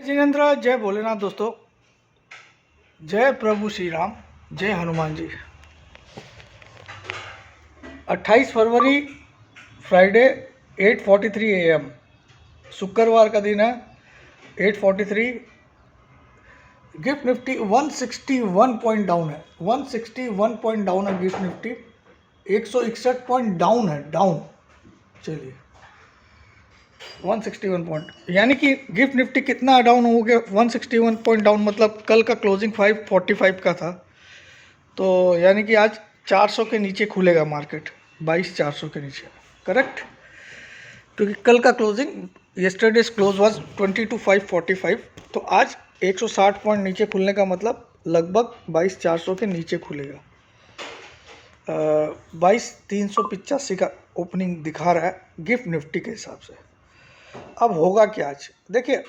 जिनेन्द्र, जय भोलेनाथ दोस्तों, जय प्रभु श्री राम, जय हनुमान जी। 28 फरवरी फ्राइडे 8:43 AM, शुक्रवार का दिन है। 8:43। गिफ्ट निफ्टी 161 पॉइंट डाउन है। 161 पॉइंट डाउन है गिफ्ट निफ्टी। 161 पॉइंट डाउन है, डाउन। चलिए 161 पॉइंट, यानी कि गिफ्ट निफ्टी कितना डाउन हो गया? 161 पॉइंट डाउन, मतलब कल का क्लोजिंग 545 का था, तो यानी कि आज 400 के नीचे खुलेगा मार्केट, 22,400 के नीचे, करेक्ट। क्योंकि कल का क्लोजिंग येस्टरडेज क्लोज वाज 22,545, तो आज 160 पॉइंट नीचे खुलने का मतलब लगभग 22,400 के नीचे खुलेगा। 22,385 का ओपनिंग दिखा रहा है गिफ्ट निफ्टी के हिसाब से। अब होगा क्या आज? देखिए,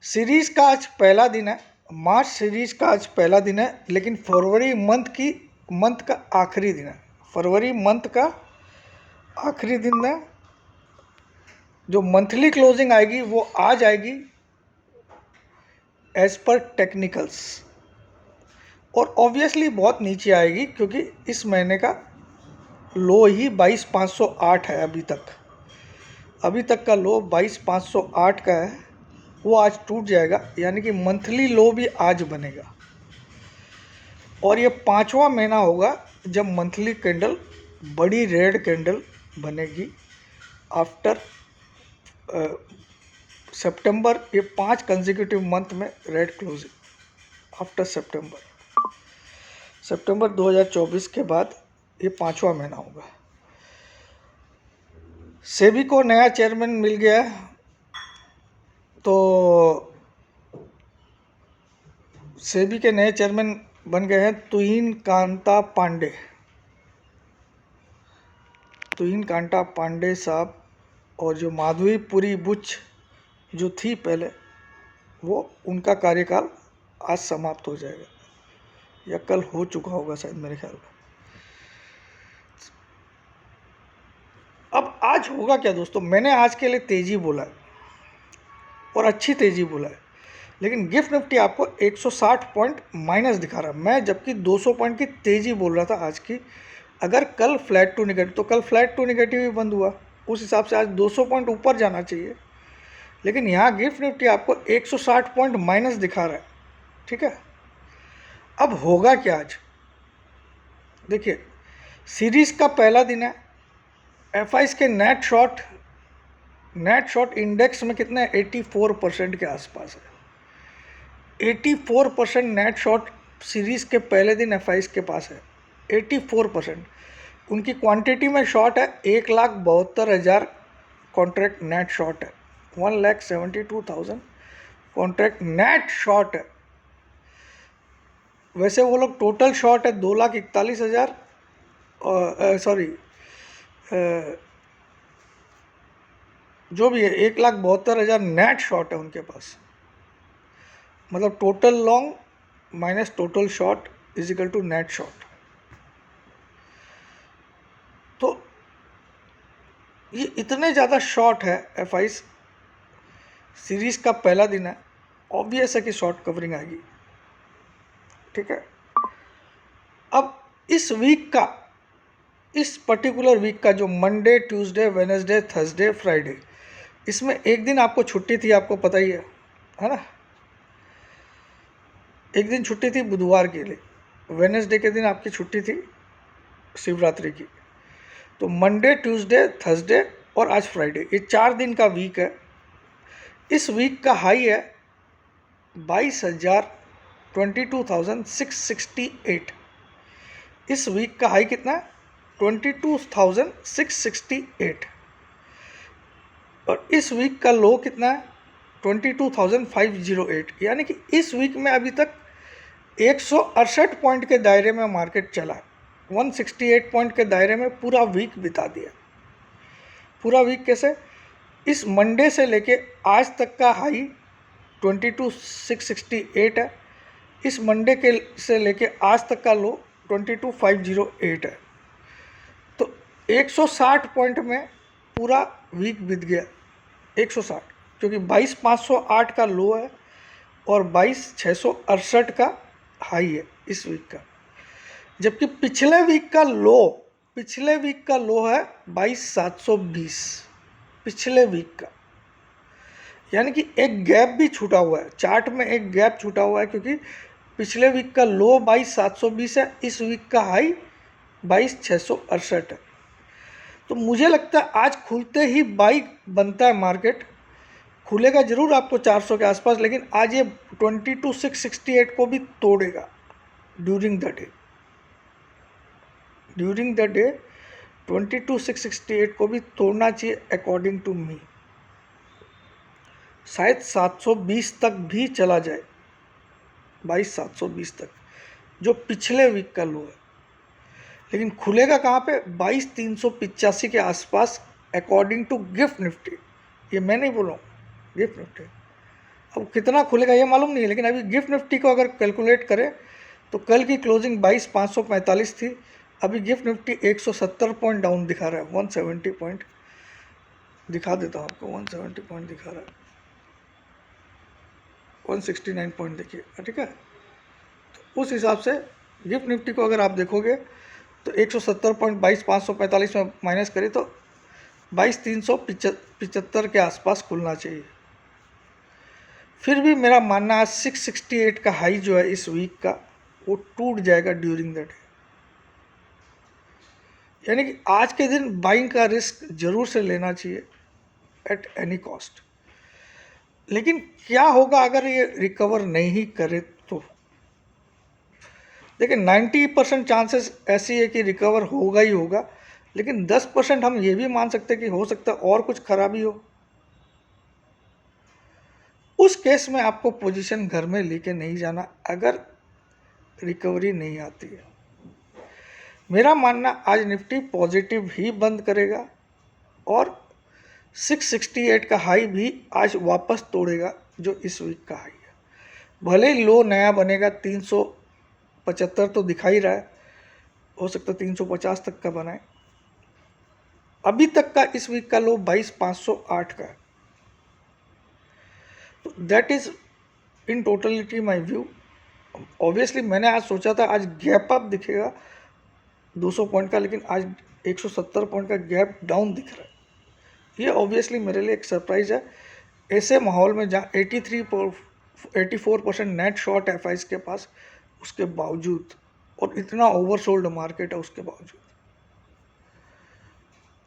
सीरीज़ का आज पहला दिन है, मार्च सीरीज़ का आज पहला दिन है, लेकिन फरवरी मंथ का आखिरी दिन है। फरवरी मंथ का आखिरी दिन है। जो मंथली क्लोजिंग आएगी वो आज आएगी एज पर टेक्निकल्स, और ऑब्वियसली बहुत नीचे आएगी, क्योंकि इस महीने का लो ही 22,508 है। अभी तक का लो 22,508 का है, वो आज टूट जाएगा, यानी कि मंथली लो भी आज बनेगा। और ये 5वां महीना होगा जब मंथली कैंडल, बड़ी रेड कैंडल बनेगी आफ्टर सितंबर। ये 5 कंसेक्यूटिव मंथ में रेड क्लोजिंग आफ्टर सितंबर 2024 के बाद ये 5वां महीना होगा। सेबी को नया चेयरमैन मिल गया है, तो सेबी के नए चेयरमैन बन गए हैं तुहिन कांता पांडे साहब, और जो माधवीपुरी बुच जो थी पहले, वो उनका कार्यकाल आज समाप्त हो जाएगा, या कल हो चुका होगा शायद, मेरे ख्याल में। अब आज होगा क्या दोस्तों? मैंने आज के लिए तेज़ी बोला है, और अच्छी तेज़ी बोला है, लेकिन गिफ्ट निफ्टी आपको 160 पॉइंट माइनस दिखा रहा है। मैं जबकि 200 पॉइंट की तेज़ी बोल रहा था आज की। अगर कल फ्लैट टू निगेटिव, तो कल फ्लैट टू निगेटिव ही बंद हुआ, उस हिसाब से आज 200 पॉइंट ऊपर जाना चाहिए, लेकिन यहाँ गिफ्ट निफ्टी आपको 160 पॉइंट माइनस दिखा रहा है, ठीक है। अब होगा क्या आज? देखिए, सीरीज़ का पहला दिन है। एफआईज के नेट शॉर्ट इंडेक्स में कितना है? 84% के आसपास है। 84% नेट शॉर्ट सीरीज़ के पहले दिन एफआईज के पास है। 84%। उनकी क्वांटिटी में शॉर्ट है 1,72,000 कॉन्ट्रैक्ट नेट शॉर्ट है। 1,72,000 कॉन्ट्रैक्ट नेट शॉर्ट है। वैसे वो लोग टोटल शॉर्ट है 2,41,000, जो भी है 1,72,000 नेट शॉर्ट है उनके पास। मतलब total long minus total short is equal to net short. तो ये इतने ज़्यादा शॉर्ट है एफआईज। सीरीज़ का पहला दिन है, ऑब्वियस है कि शॉर्ट कवरिंग आएगी, ठीक है। अब इस पर्टिकुलर वीक का जो Monday, Tuesday, Wednesday, Thursday, Friday, इसमें एक दिन आपको छुट्टी थी, आपको पता ही है ना। एक दिन छुट्टी थी बुधवार के लिए, वेडनेसडे के दिन आपकी छुट्टी थी शिवरात्रि की। तो मंडे, ट्यूसडे, थर्सडे और आज फ्राइडे, ये 4 दिन का वीक है। इस वीक का हाई है 22,668। इस वीक का हाई कितना है? 22,668। और इस वीक का लो कितना है? 22,508। यानी कि इस वीक में अभी तक 168 पॉइंट के दायरे में मार्केट चला है। 168 पॉइंट के दायरे में पूरा वीक बिता दिया। पूरा वीक कैसे? इस मंडे से लेके आज तक का हाई 22,668 है। इस मंडे के से लेके आज तक का लो 22,508 है। तो 160 पॉइंट में पूरा वीक बीत गया। 160, क्योंकि 22,508 का लो है और 22,668 का हाई है इस वीक का। जबकि पिछले वीक का लो है 22,720 पिछले वीक का। यानी कि एक गैप भी छूटा हुआ है, चार्ट में एक गैप छूटा हुआ है, क्योंकि पिछले वीक का लो 22,720 है, इस वीक का हाई 22,668 है। तो मुझे लगता है आज खुलते ही बाई बनता है मार्केट, खुलेगा जरूर आपको 400 के आसपास, लेकिन आज ये 22,668 को भी तोड़ेगा ड्यूरिंग द डे 22,668 को भी तोड़ना चाहिए अकॉर्डिंग टू मी। शायद 720 तक भी चला जाए, 22,720 तक, जो पिछले वीक का लो है। लेकिन खुलेगा कहाँ पे? 22,385 के आसपास अकॉर्डिंग टू गिफ्ट निफ्टी। ये मैं नहीं बोल रहा हूँ, गिफ्ट निफ्टी। अब कितना खुलेगा ये मालूम नहीं है, लेकिन अभी गिफ्ट निफ्टी को अगर कैलकुलेट करें तो कल की क्लोजिंग 22,545 थी, अभी गिफ्ट निफ्टी 170 पॉइंट डाउन दिखा रहा है, 170 पॉइंट दिखा देता हूँ आपको, 170 पॉइंट दिखा रहा है, 169 पॉइंट देखिए, ठीक है। तो उस हिसाब से गिफ्ट निफ्टी को अगर आप देखोगे तो 170 पॉइंट 22,545 में माइनस करें तो 22,375 के आसपास खुलना चाहिए। फिर भी मेरा मानना है 668 का हाई जो है इस वीक का, वो टूट जाएगा ड्यूरिंग द डे। यानी कि आज के दिन बाइंग का रिस्क जरूर से लेना चाहिए एट एनी कॉस्ट। लेकिन क्या होगा अगर ये रिकवर नहीं करे तो? देखिए 90% चांसेस ऐसी है कि रिकवर होगा ही होगा, लेकिन 10% हम ये भी मान सकते हैं कि हो सकता है और कुछ खराबी हो। उस केस में आपको पोजीशन घर में लेके नहीं जाना अगर रिकवरी नहीं आती है। मेरा मानना आज निफ्टी पॉजिटिव ही बंद करेगा और 668 का हाई भी आज वापस तोड़ेगा जो इस वीक का हाई है। भले ही लो नया बनेगा 375 तो दिखा ही रहा है, हो सकता है 350 तक का बनाए। अभी तक का इस वीक का लो 22,508 का है। तो that is in totality my view. Obviously मैंने आज सोचा था आज गैप अप दिखेगा 200 पॉइंट का, लेकिन आज 170 पॉइंट का गैप डाउन दिख रहा है। ये ऑब्वियसली मेरे लिए एक सरप्राइज है। ऐसे माहौल में जहाँ 84% नेट शॉर्ट एफआईज के पास, उसके बावजूद, और इतना ओवरसोल्ड मार्केट है उसके बावजूद,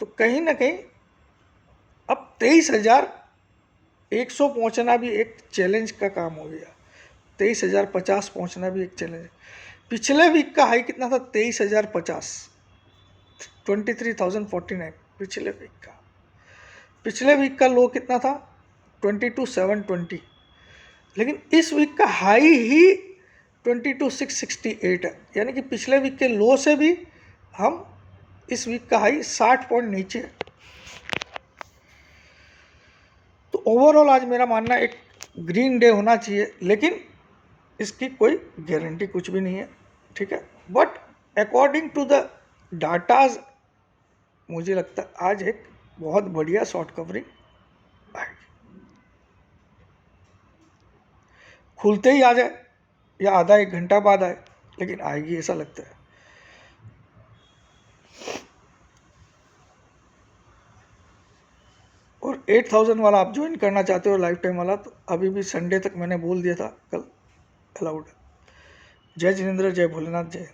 तो कहीं ना कहीं अब 23,100 पहुँचना भी एक चैलेंज का काम हो गया। 23,050 पहुँचना भी एक चैलेंज है। पिछले वीक का हाई कितना था? 23,050, 23,049 पिछले वीक का। पिछले वीक का लो कितना था? 22,720। लेकिन इस वीक का हाई ही 22,668 है। यानी कि पिछले वीक के लो से भी हम इस वीक का हाई 60 पॉइंट नीचे है। तो ओवरऑल आज मेरा मानना एक ग्रीन डे होना चाहिए, लेकिन इसकी कोई गारंटी कुछ भी नहीं है, ठीक है। But according to the datas मुझे लगता है आज एक बहुत बढ़िया शॉर्ट कवरिंग आएगी। खुलते ही आ जाए या आधा एक घंटा बाद आए, लेकिन आएगी ऐसा लगता है। और 8,000 वाला आप ज्वाइन करना चाहते हो लाइफ टाइम वाला, तो अभी भी संडे तक मैंने बोल दिया था, कल अलाउड है। जय जिनेंद्र, जय भोलेनाथ, जय